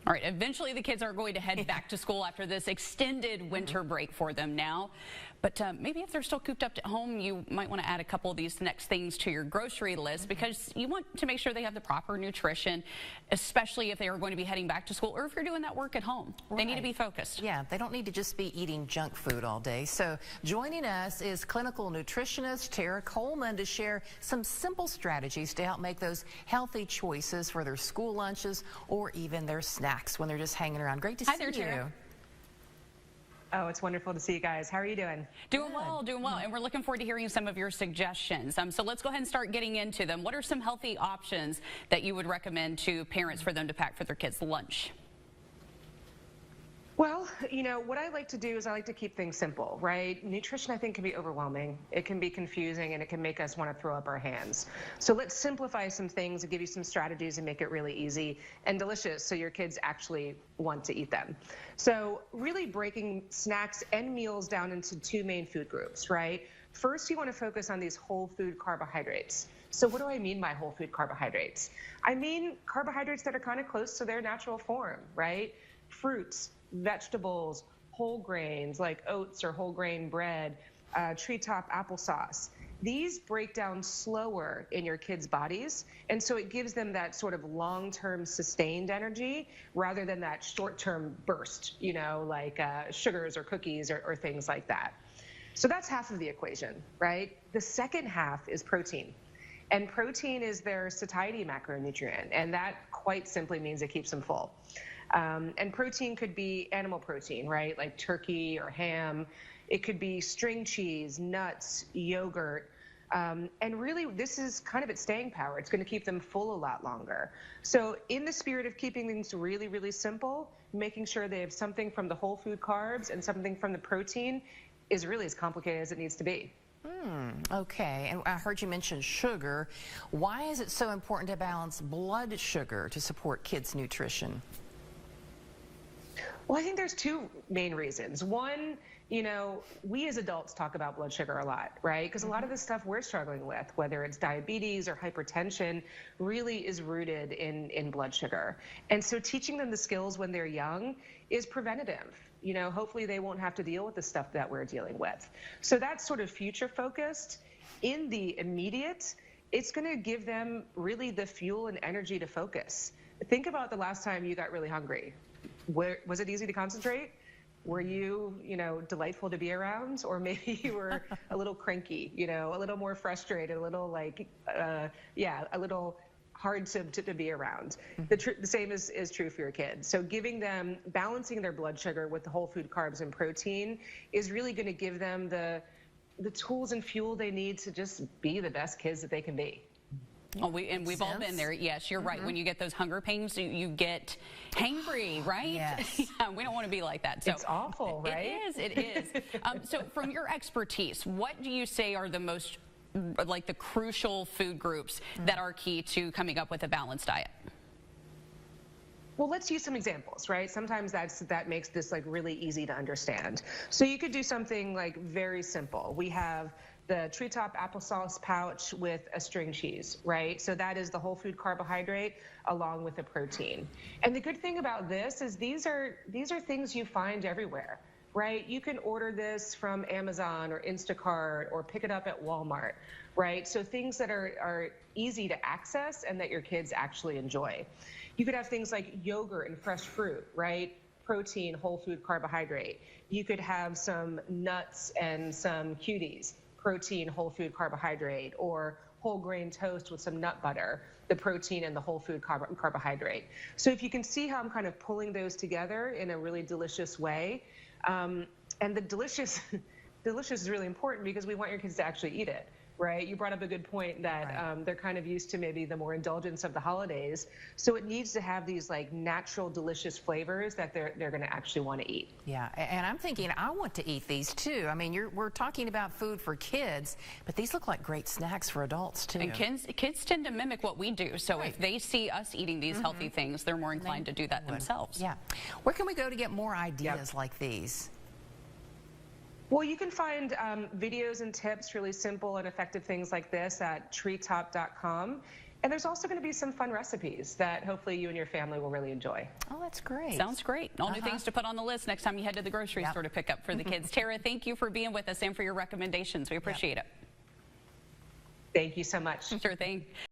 All right, eventually the kids are going to head back to school after this extended winter break for them now. But maybe if they're still cooped up at home, you might want to add a couple of these next things to your grocery list because you want to make sure they have the proper nutrition, especially if they are going to be heading back to school or if you're doing that work at home. They need to be focused. Yeah, they don't need to just be eating junk food all day. So joining us is clinical nutritionist Tara Coleman to share some simple strategies to help make those healthy choices for their school lunches or even their snacks when they're just hanging around. Great to see you. Tara. Oh, it's wonderful to see you guys. How are you doing? Doing well, doing well. And we're looking forward to hearing some of your suggestions. So let's go ahead and start getting into them. What are some healthy options that you would recommend to parents for them to pack for their kids' lunch? Well, you know, what I like to do is I like to keep things simple, right? Nutrition, I think, can be overwhelming. It can be confusing, and it can make us want to throw up our hands. So let's simplify some things and give you some strategies and make it really easy and delicious so your kids actually want to eat them. So really breaking snacks and meals down into two main food groups, right? First, you want to focus on these whole food carbohydrates. So what do I mean by whole food carbohydrates? I mean carbohydrates that are kind of close to their natural form, right? Fruits, vegetables, whole grains like oats or whole grain bread, treetop applesauce. These break down slower in your kids' bodies, and so it gives them that sort of long-term sustained energy rather than that short-term burst, you know, like sugars or cookies or things like that. So that's half of the equation, right? The second half is protein. And protein is their satiety macronutrient, and that quite simply means it keeps them full. And protein could be animal protein, right? Like turkey or ham. It could be string cheese, nuts, yogurt. And really, this is kind of its staying power. It's going to keep them full a lot longer. So in the spirit of keeping things really, really simple, making sure they have something from the whole food carbs and something from the protein is really as complicated as it needs to be. Okay, and I heard you mention sugar. Why is it so important to balance blood sugar to support kids' nutrition? Well, I think there's two main reasons. One, you know, we as adults talk about blood sugar a lot, right? Because a lot of the stuff we're struggling with, whether it's diabetes or hypertension, really is rooted in blood sugar. And so teaching them the skills when they're young is preventative. You know, hopefully they won't have to deal with the stuff that we're dealing with. So that's sort of future focused. In the immediate, it's going to give them really the fuel and energy to focus. Think about the last time you got really hungry. Was it easy to concentrate? Were you, delightful to be around? Or maybe you were a little cranky, a little more frustrated, a little like, a little hard to be around. The same is true for your kids. So giving them, balancing their blood sugar with the whole food carbs and protein is really going to give them the tools and fuel they need to just be the best kids that they can be. Oh, we've all been there. Yes, you're right. When you get those hunger pains, you get hangry, right? Yes. Yeah, we don't want to be like that. So it's awful, right? It is. So from your expertise, what do you say are the most, the crucial food groups that are key to coming up with a balanced diet? Well, let's use some examples, right? Sometimes that makes this really easy to understand. So you could do something very simple. We have the treetop applesauce pouch with a string cheese, right? So that is the whole food carbohydrate along with the protein. And the good thing about this is these are things you find everywhere, right? You can order this from Amazon or Instacart or pick it up at Walmart, right? So things that are easy to access and that your kids actually enjoy. You could have things like yogurt and fresh fruit, right? Protein, whole food carbohydrate. You could have some nuts and some cuties, protein, whole food carbohydrate, or whole grain toast with some nut butter, the protein and the whole food carbohydrate. So if you can see how I'm kind of pulling those together in a really delicious way, and the delicious is really important because we want your kids to actually eat it. Right? You brought up a good point that they're kind of used to maybe the more indulgence of the holidays. So it needs to have these natural, delicious flavors that they're going to actually want to eat. Yeah, and I'm thinking I want to eat these too. I mean, we're talking about food for kids, but these look like great snacks for adults too. And kids tend to mimic what we do. So if they see us eating these healthy things, they're more inclined to do that themselves. Yeah. Where can we go to get more ideas like these? Well, you can find videos and tips, really simple and effective things like this at treetop.com. And there's also going to be some fun recipes that hopefully you and your family will really enjoy. Oh, that's great. Sounds great. All new things to put on the list next time you head to the grocery store to pick up for the kids. Tara, thank you for being with us and for your recommendations. We appreciate it. Thank you so much. Sure thing.